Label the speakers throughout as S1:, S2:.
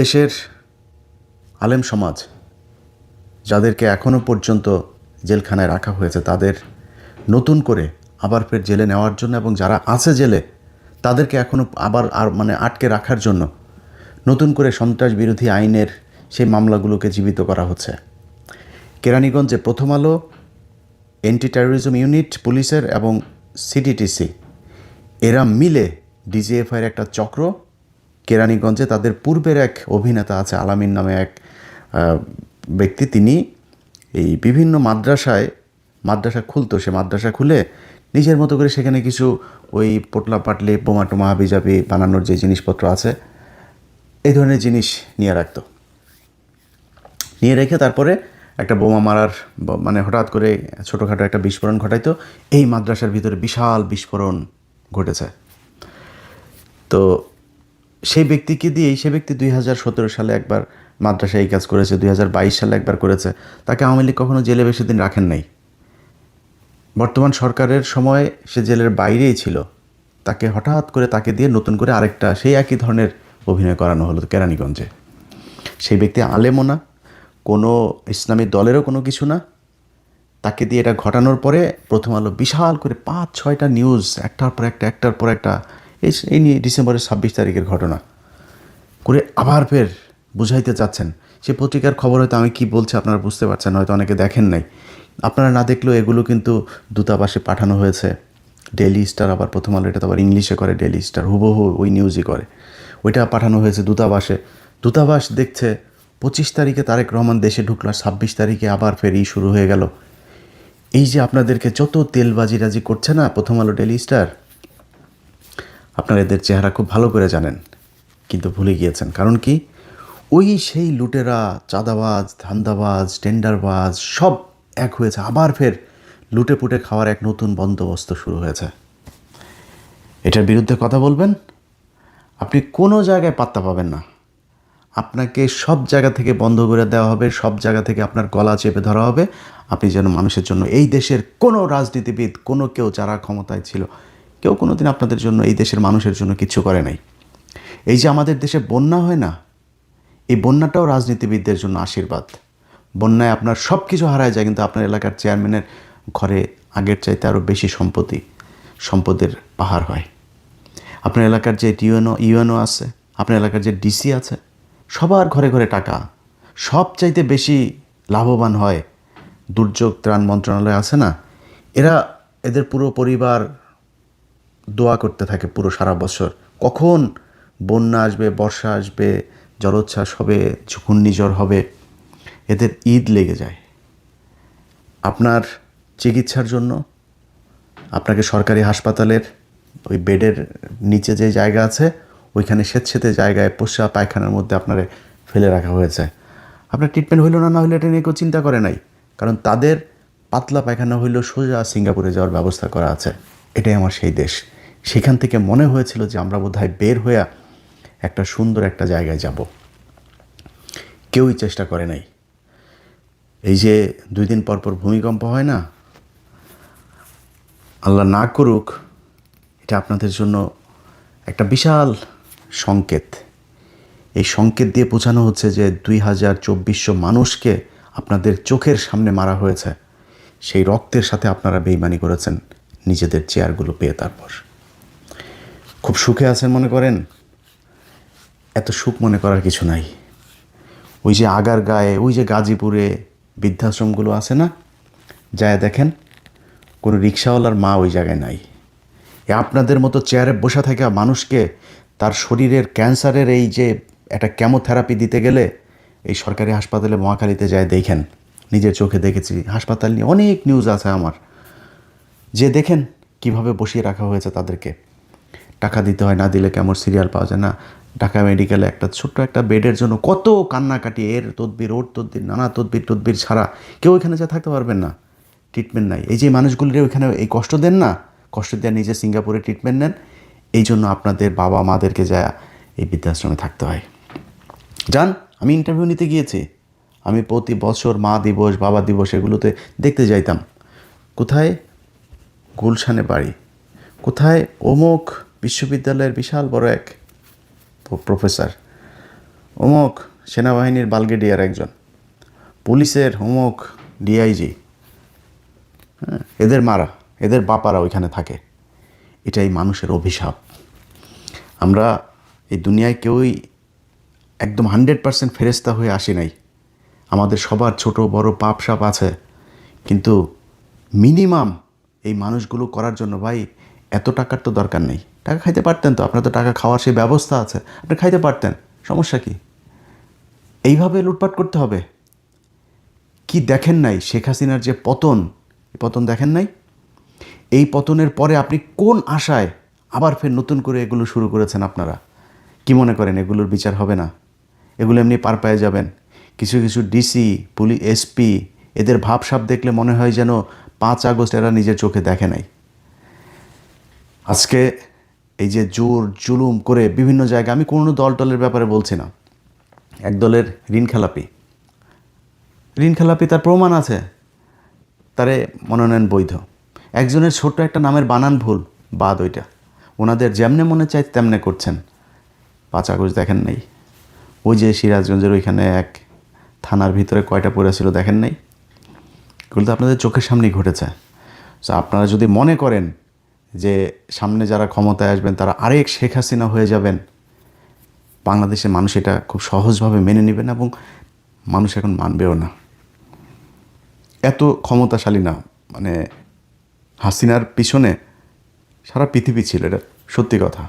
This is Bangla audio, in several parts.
S1: দেশের আলেম সমাজ যাদেরকে এখনও পর্যন্ত জেলখানায় রাখা হয়েছে তাদের নতুন করে আবার ফের জেলে নেওয়ার জন্য এবং যারা আছে জেলে তাদেরকে এখনও আবার আটকে রাখার জন্য নতুন করে সন্ত্রাস বিরোধী আইনের সেই মামলাগুলোকে জীবিত করা হচ্ছে। কেরানীগঞ্জে প্রথম আলো, অ্যান্টি টেরোরিজম ইউনিট পুলিশের এবং সিটিটিসি এরা মিলে ডিজিএফআইয়ের একটা চক্র কেরানীগঞ্জে তাদের পূর্বের এক অভিনেতা আছে আলামিন নামে এক ব্যক্তি, তিনি এই বিভিন্ন মাদ্রাসা খুলতো, সে মাদ্রাসা খুলে নিজের মতো করে সেখানে কিছু ওই পোটলা পাটলি বোমা টোমা হাবিজাবি বানানোর যে জিনিসপত্র আছে এই ধরনের জিনিস নিয়ে রেখে তারপরে একটা বোমা মারার হঠাৎ করে ছোটোখাটো একটা বিস্ফোরণ ঘটাইতো। এই মাদ্রাসার ভিতরে বিশাল বিস্ফোরণ ঘটেছে। তো সেই ব্যক্তিকে দিয়েই, সে ব্যক্তি 2017 সালে একবার মাদ্রাসায় এই কাজ করেছে, 2022 সালে একবার করেছে। তাকে আওয়ামী লীগ কখনো জেলে বেশি দিন রাখেন নাই। বর্তমান সরকারের সময় সে জেলের বাইরেই ছিল, তাকে হঠাৎ করে তাকে দিয়ে নতুন করে আরেকটা সেই একই ধরনের অভিনয় করানো হলো কেরানীগঞ্জে। সেই ব্যক্তি আলেমও না, কোনো ইসলামী দলেরও কোনো কিছু না। তাকে দিয়ে এটা ঘটানোর পরে প্রথম আলো বিশাল করে 5-6টা নিউজ একটার পর একটা এই নিয়ে ডিসেম্বরের 26 তারিখের ঘটনা করে আবার ফের বুঝাইতে চাচ্ছেন। সে পত্রিকার খবর হয়তো আমি কি বলছি আপনারা বুঝতে পারছেন, হয়তো অনেকে দেখেন নাই। আপনারা না দেখলেও এগুলো কিন্তু দূতাবাসে পাঠানো হয়েছে। ডেইলি স্টার, আবার প্রথম আলো এটা তো আবার ইংলিশে করে, ডেইলি স্টার হুবহু ওই নিউজই করে, ওইটা পাঠানো হয়েছে দূতাবাসে। দূতাবাস দেখছে 25 তারিখে তারেক রহমান দেশে ঢুকলো, আর 26 তারিখে আবার ফের শুরু হয়ে গেল। এই যে আপনাদেরকে যত তেলবাজি করছে না প্রথম আলো, ডেইলি স্টার, আপনারা এদের চেহারা খুব ভালো করে জানেন, কিন্তু ভুলে গিয়েছেন। কারণ কি, ওই সেই লুটেরা, চাঁদাবাজ, ধান্দাবাজ, টেন্ডারবাজ সব এক হয়েছে। আবার ফের লুটে পুটে খাওয়ার এক নতুন বন্দোবস্ত শুরু হয়েছে। এটার বিরুদ্ধে কথা বলবেন, আপনি কোনো জায়গায় পাত্তা পাবেন না। আপনাকে সব জায়গা থেকে বন্ধ করে দেওয়া হবে, সব জায়গা থেকে আপনার গলা চেপে ধরা হবে। আপনি যেন মানুষের জন্য, এই দেশের কোনো রাজনীতিবিদ, কেউ যারা ক্ষমতায় ছিল, কেউ কোনো দিন আপনাদের জন্য, এই দেশের মানুষের জন্য কিচ্ছু করে নাই। এই যে আমাদের দেশে বন্যা হয় না, এই বন্যাটাও রাজনীতিবিদদের জন্য আশীর্বাদ। বন্যায় আপনার সব কিছু হারায় যায়, কিন্তু আপনার এলাকার চেয়ারম্যানের ঘরে আগের চাইতে আরও বেশি সম্পদের পাহাড় হয়। আপনার এলাকার যে ইউএনও আছে, আপনার এলাকার যে ডিসি আছে, সবার ঘরে ঘরে টাকা। সব চাইতে বেশি লাভবান হয় দুর্যোগ ত্রাণ মন্ত্রণালয় আছে না, এদের পুরো পরিবার দোয়া করতে থাকে পুরো সারা বছর, কখন বন্যা আসবে, বর্ষা আসবে, জলোচ্ছ্বাস হবে, ঘূর্ণিঝড় হবে, এদের ঈদ লেগে যায়। আপনার চিকিৎসার জন্য আপনাকে সরকারি হাসপাতালের ওই বেডের নিচে যে জায়গা আছে, ওইখানে স্বেচ্ছেতে জায়গায় পোষা পায়খানার মধ্যে আপনারে ফেলে রাখা হয়েছে। আপনার ট্রিটমেন্ট হইল না হইলে এটা নিয়ে কেউ চিন্তা করে নাই, কারণ তাদের পাতলা পায়খানা হইল সোজা সিঙ্গাপুরে যাওয়ার ব্যবস্থা করা আছে। এটাই আমার সেই দেশ। সেখান থেকে মনে হয়েছিল যে আমরা বোধহয় বের হয়ে একটা সুন্দর একটা জায়গায় যাব। কেউই চেষ্টা করে নাই। এই যে 2 দিন পর ভূমিকম্প হয় না, আল্লাহ না করুক, এটা আপনাদের জন্য একটা বিশাল সংকেত। এই সংকেত দিয়ে বোঝানো হচ্ছে যে 2200 মানুষকে আপনাদের চোখের সামনে মারা হয়েছে। সেই রক্তের সাথে আপনারা বেইমানি করেছেন নিজেদের চেয়ারগুলো পেয়ে। তারপর খুব সুখে আছেন মনে করেন, এত সুখ মনে করার কিছু নাই। ওই যে আগার গায়ে, ওই যে গাজীপুরে বৃদ্ধাশ্রমগুলো আছে না, যায় দেখেন, কোনো রিক্সাওয়ালার মা ওই জায়গায় নাই। আপনাদের মতো চেয়ারে বসে থাকা মানুষকে তার শরীরের ক্যান্সারের এই যে একটা কেমোথেরাপি দিতে গেলে এই সরকারি হাসপাতালে মহাখালীতে যায় দেখেন, নিজের চোখে দেখেছি। হাসপাতাল নিয়ে অনেক নিউজ আছে আমার, যে দেখেন কিভাবে বসিয়ে রাখা হয়েছে তাদেরকে। টাকা দিতে হয়, না দিলে কেমন সিরিয়াল পাওয়া যায় না। ঢাকা মেডিকেলে একটা ছোট্ট একটা বেডের জন্য কত কান্নাকাটি, এর তদবির ওর তদবির, নানা তদবির ছাড়া কেউ এখানে যা থাকতে পারবেন না। ট্রিটমেন্ট নাই। এই যে মানুষগুলির ওইখানে এই কষ্ট দেন না, কষ্ট দেওয়া নিজে সিঙ্গাপুরে ট্রিটমেন্ট নেন, এই জন্য আপনাদের বাবা মাদেরকে যায় এই বৃদ্ধাশ্রমে থাকতে হয়। যান, আমি ইন্টারভিউ নিতে গিয়েছি, আমি প্রতি বছর মা দিবস, বাবা দিবস এগুলোতে দেখতে যাইতাম। কোথায় গুলশানে বাড়ি, কোথায় অমুক বিশ্ববিদ্যালয়ের বিশাল বড় এক প্রফেসর, অমুক সেনাবাহিনীর ব্রিগেডিয়ার একজন, পুলিশের অমুক ডিআইজি, হ্যাঁ, এদের মারা, এদের বাপারা ওইখানে থাকে। এটাই মানুষের অভিশাপ। আমরা এই দুনিয়ায় কেউই একদম 100% ফেরেশতা হয়ে আসি নাই। আমাদের সবার ছোট বড় পাপ সাপ আছে, কিন্তু মিনিমাম এই মানুষগুলো করার জন্য ভাই এত টাকার তো দরকার নেই। টাকা খাইতে পারতেন তো, আপনার তো টাকা খাওয়ার সেই ব্যবস্থা আছে, আপনি খাইতে পারতেন, সমস্যা কি? এইভাবে লুটপাট করতে হবে? কি দেখেন নাই শেখ হাসিনার যে পতন, এই পতন দেখেন নাই? এই পতনের পরে আপনি কোন আশায় আবার ফের নতুন করে এগুলো শুরু করেছেন আপনারা? কি মনে করেন এগুলোর বিচার হবে না? এগুলো এমনি পার পেয়ে যাবেন? কিছু কিছু ডিসি, পুলিশ, এসপি, এদের ভাবসাব দেখলে মনে হয় যেন 5 আগস্ট এরা নিজের চোখে দেখে নাই। আজকে এই যে জোর জুলুম করে বিভিন্ন জায়গায়, আমি কোনো দলের ব্যাপারে বলছি না, এক দলের ঋণ খেলাপি তার প্রমাণ আছে, তারে মনোনয়ন বৈধ। একজনের ছোট্ট একটা নামের বানান ভুল, বাদ ওইটা। ওনাদের যেমনে মনে চায় তেমনে করছেন। 5 আগস্ট দেখেন নাই? ওই যে সিরাজগঞ্জের ওইখানে এক থানার ভিতরে কয়টা পড়েছিল দেখেন নাই? এগুলো তো আপনাদের চোখের সামনেই ঘটেছে। তো আপনারা যদি মনে করেন যে সামনে যারা ক্ষমতায় আসবেন তারা আরেক শেখ হাসিনা হয়ে যাবেন, বাংলাদেশের মানুষ এটা খুব সহজভাবে মেনে নেবেন, এবং মানুষ এখন মানবেও না। এত ক্ষমতাশালী না, মানে হাসিনার পিছনে সারা পৃথিবী ছিল, এটা সত্যি কথা।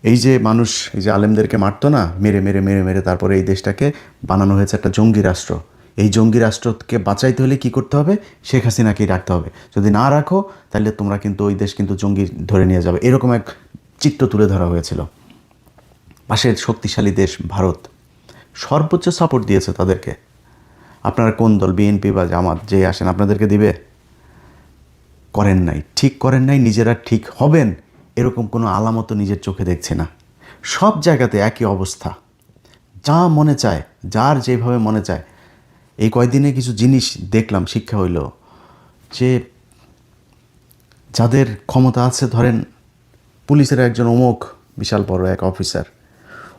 S1: এই যে মানুষ এই যে আলেমদেরকে মারতো না, মেরে মেরে মেরে মেরে তারপরে এই দেশটাকে বানানো হয়েছে একটা জঙ্গি রাষ্ট্র। এই জঙ্গি রাষ্ট্রকে বাঁচাইতে হলে কি করতে হবে? শেখ হাসিনাকেই রাখতে হবে। যদি না রাখো তাহলে তোমরা কিন্তু ওই দেশ কিন্তু জঙ্গি ধরে নিয়ে যাবে, এরকম এক চিত্র তুলে ধরা হয়েছিল। পাশের শক্তিশালী দেশ ভারত সর্বোচ্চ সাপোর্ট দিয়েছে তাদেরকে। আপনারা কোন দল, বিএনপি বা জামাত, যে আসেন আপনাদেরকে দিবে? করেন নাই, ঠিক করেন নাই। নিজেরা ঠিক হবেন এরকম কোনো আলামত নিজের চোখে দেখছি না। সব জায়গাতে একই অবস্থা, যা মনে চায়, যার যেভাবে মনে চায়। এই কয়দিনে কিছু জিনিস দেখলাম, শিক্ষা হইল যে যাদের ক্ষমতা আছে, ধরেন পুলিশের একজন অমুক বিশাল বড় এক অফিসার,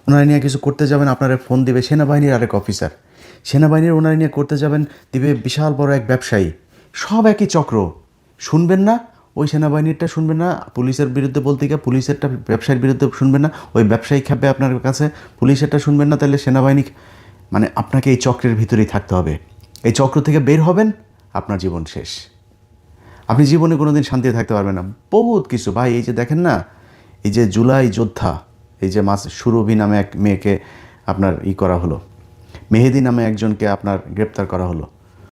S1: ওনারা নিয়ে কিছু করতে যাবেন, আপনারা ফোন দিবে সেনাবাহিনীর আরেক অফিসার, সেনাবাহিনীর ওনারা নিয়ে করতে যাবেন, দিবে বিশাল বড় এক ব্যবসায়ী। সব একই চক্র। শুনবেন না ওই সেনাবাহিনীরটা, শুনবেন না পুলিশের বিরুদ্ধে বলতে গিয়ে পুলিশেরটা ব্যবসায়ীর বিরুদ্ধে শুনবেন না, ওই ব্যবসায়ী খাবে আপনার কাছে, পুলিশেরটা শুনবেন না, তাহলে সেনাবাহিনী। মানে আপনাকে এই চক্রের ভিতরেই থাকতে হবে। এই চক্র থেকে বের হবেন, আপনার জীবন শেষ। আপনি জীবনে কোনো দিন শান্তিতে থাকতে পারবেন না। বহুত কিছু ভাই, এই যে দেখেন না, এই যে জুলাই যোদ্ধা, এই যে সুরভি নামে এক মেয়েকে আপনার করা হলো, মেহেদি নামে একজনকে আপনার গ্রেপ্তার করা হলো।